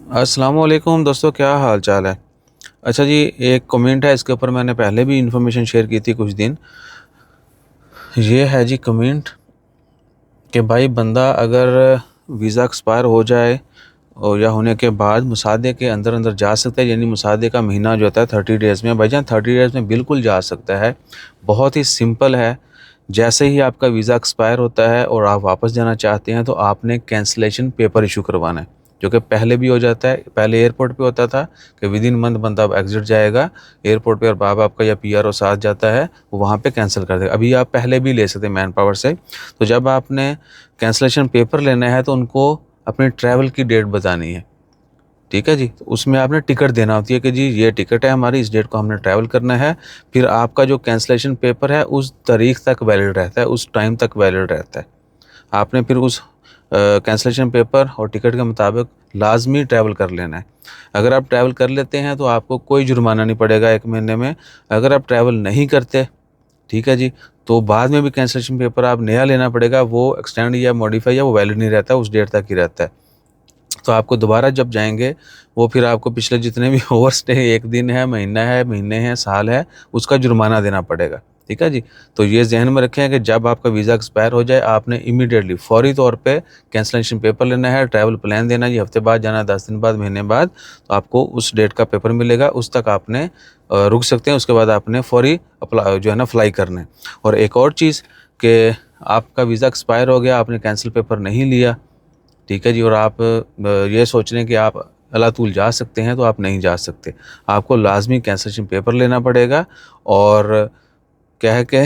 अस्सलाम वालेकुम दोस्तों, क्या हाल चाल है। अच्छा जी, एक कमेंट है, इसके ऊपर मैंने पहले भी इन्फॉर्मेशन शेयर की थी कुछ दिन। ये है जी कमेंट कि भाई बंदा अगर वीज़ा एक्सपायर हो जाए और या होने के बाद मुसादे के अंदर अंदर जा सकता है, यानी मुसादे का महीना जो होता है 30 डेज़ में, भाईजान 30 डेज़ में बिल्कुल जा सकता है। बहुत ही सिंपल है। जैसे ही आपका वीज़ा एक्सपायर होता है और आप वापस जाना चाहते हैं तो आपने कैंसलेशन पेपर इशू करवाना है, जो कि पहले भी हो जाता है। पहले एयरपोर्ट पे होता था कि विद इन मंथ बंदा अब एग्जिट जाएगा एयरपोर्ट पे और बाप आपका या पीआरओ साथ जाता है, वो वहाँ पे कैंसिल कर देगा। अभी आप पहले भी ले सकते हैं मैन पावर से। तो जब आपने कैंसलेशन पेपर लेना है तो उनको अपनी ट्रैवल की डेट बतानी है, ठीक है जी। तो उसमें आपने टिकट देना होती है कि जी ये टिकट है हमारी, इस डेट को हमने ट्रैवल करना है। फिर आपका जो कैंसलेशन पेपर है उस तारीख तक वैलिड रहता है, उस टाइम तक वैलिड रहता है। आपने फिर उस कैंसलेशन पेपर और टिकट के मुताबिक लाजमी ट्रैवल कर लेना है। अगर आप ट्रैवल कर लेते हैं तो आपको कोई जुर्माना नहीं पड़ेगा 1 महीने में। अगर आप ट्रैवल नहीं करते, ठीक है जी, तो बाद में भी कैंसलेशन पेपर आप नया लेना पड़ेगा। वो एक्सटेंड या मॉडिफाई या वो वैलिड नहीं रहता, उस डेट तक ही रहता है। तो आपको दोबारा जब जाएँगे, वो फिर आपको पिछले जितने भी ओवरस्टे 1 दिन है, महीने हैं, साल है, उसका जुर्माना देना पड़ेगा। ठीक है जी? तो ये ज़हन में रखें कि जब आपका वीज़ा एक्सपायर हो जाए, आपने इमीडिएटली फ़ौरी तौर पे कैंसलेशन पेपर लेना है, ट्रैवल प्लान देना है, ये हफ़्ते बाद जाना है, 10 दिन बाद, महीने बाद, तो आपको उस डेट का पेपर मिलेगा, उस तक आपने रुक सकते हैं। उसके बाद आपने फ़ौरी जो है ना फ्लाई करना है। और एक और चीज़ कि आपका वीज़ा एक्सपायर हो गया, आपने कैंसल पेपर नहीं लिया, ठीक है जी, और आप ये सोच रहे हैं कि आप अलातूल जा सकते हैं, तो आप नहीं जा सकते। आपको लाज़मी कैंसलेशन पेपर लेना पड़ेगा। और क्या है कि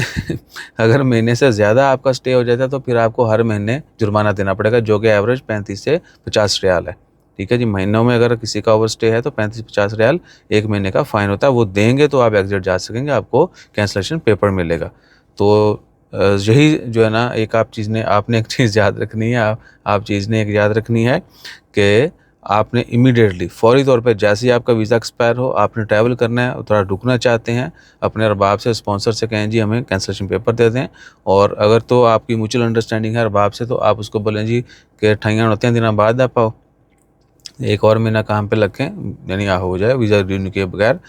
अगर महीने से ज़्यादा आपका स्टे हो जाता है तो फिर आपको हर महीने जुर्माना देना पड़ेगा, जो कि एवरेज 35 से 50 रियाल है। ठीक है जी, महीनों में अगर किसी का ओवर स्टे है तो 35-50 रियाल 1 महीने का फ़ाइन होता है। वो देंगे तो आप एग्ज़िट जा सकेंगे, आपको कैंसलेशन पेपर मिलेगा। तो यही जो है ना, एक आप चीज़ ने आपने एक चीज़ याद रखनी है, आप चीज़ ने एक याद रखनी है कि आपने इमीडिएटली फ़ौरी तौर पे जैसे ही आपका वीज़ा एक्सपायर हो, आपने ट्रैवल करना है, थोड़ा रुकना चाहते हैं, अपने अरबाब से, स्पॉन्सर से कहें जी हमें कैंसलेशन पेपर दे दें। और अगर तो आपकी म्यूचुअल अंडरस्टैंडिंग है अरबाब से, तो आप उसको बोलें जी कि 28 दिनों बाद आप आओ, 1 और महीना काम पे रखें, यानी हो जाए वीज़ा रिन्यू किए बगैर।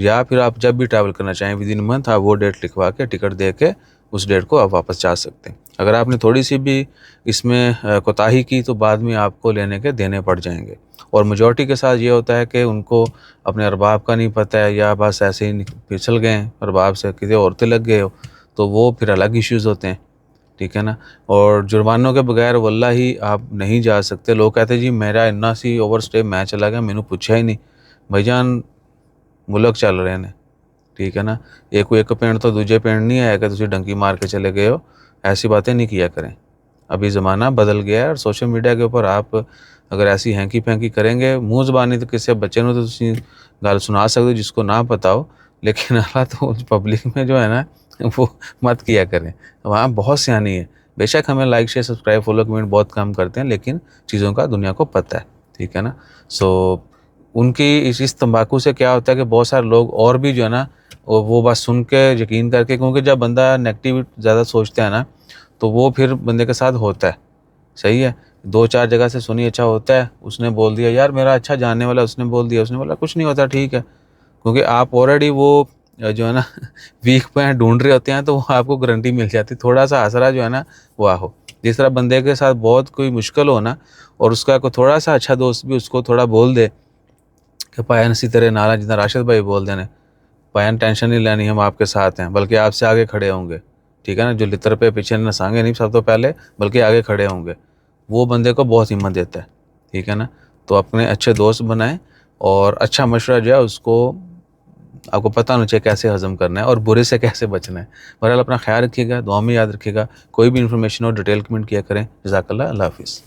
या फिर आप जब भी ट्रैवल करना चाहें विद इन मंथ, आप वो डेट लिखवा के टिकट दे के उस डेट को आप वापस जा सकते हैं। अगर आपने थोड़ी-सी भी इसमें कोताही की तो बाद में आपको लेने के देने पड़ जाएँगे। और मेजॉरिटी के साथ ये होता है कि उनको अपने अरबाब का नहीं पता है, या बस ऐसे ही फिसल गए हैं अरबाब से, किसी और से लग गए हो, तो वो फिर अलग इश्यूज़ होते हैं। ठीक है ना? और जुर्मानों के बगैर वल्लाही आप नहीं जा सकते। लोग कहते हैं जी मेरा इन्ना सी ओवरस्टे, मैं चला गया, मैनू पूछा ही नहीं। भाईजान मुल्क चल रहे ने, ठीक है ना? एक पिंड तो दूजे पिंड नहीं है कि तुसीं डंकी मार के चले गए हो। ऐसी बातें नहीं किया करें। अभी ज़माना बदल गया है और सोशल मीडिया के ऊपर आप अगर ऐसी हैंकी-पैंकी करेंगे, मुँह ज़बानी तो किसी बच्चे नूं तो तुसीं गल सुना सकते हो जिसको ना पता हो, लेकिन अल्लाह तो पब्लिक में जो है ना वो मत किया करें। वहाँ बहुत सियानी है। बेशक हमें like, share, subscribe, follow, comment बहुत कम करते हैं, लेकिन चीज़ों का दुनिया को पता है। ठीक है ना? सो उनकी इस तंबाकू से क्या होता है कि बहुत सारे लोग और भी जो है ना, वो बस सुन के यकीन करके, क्योंकि जब बंदा नेगेटिव ज़्यादा सोचता है ना, तो वो फिर बंदे के साथ होता है। सही है? 2-4 जगह से सुनी अच्छा होता है, उसने बोल दिया, यार मेरा अच्छा जानने वाला उसने बोल दिया, उसने बोला कुछ नहीं होता, ठीक है। क्योंकि आप ऑलरेडी वो जो है ना वीक पॉइंट ढूँढ रहे होते हैं, तो वो आपको गारंटी मिल जाती है। थोड़ा-सा आसरा जो है ना वो आहो। जिस तरह बंदे के साथ बहुत कोई मुश्किल हो ना, और उसका कोई थोड़ा-सा अच्छा दोस्त भी उसको थोड़ा बोल दे कि भाईजान असीं तेरे नाल हां, जिद्दां राशिद भाई बोलदे ने, भाईजान टेंशन नहीं लेनी, हम आपके साथ हैं, बल्कि आपसे आगे खड़े होंगे। ठीक है ना? जो लित्तर पे पीछे नसाएँगे नहीं सब तो पहले, बल्कि आगे खड़े होंगे। वो बंदे को बहुत हिम्मत देता है। ठीक है ना? तो अपने अच्छे दोस्त बनाएँ और अच्छा मशवरा जो है उसको आपको पता होना चाहिए कैसे हज़म करना है और बुरे से कैसे बचना है। बहरहाल अपना ख़्याल रखिएगा, दुआ में याद रखिएगा। कोई भी इन्फॉर्मेशन हो डिटेल कमेंट किया करें। जज़ाकल्लाह, अल्लाह हाफ़िज़।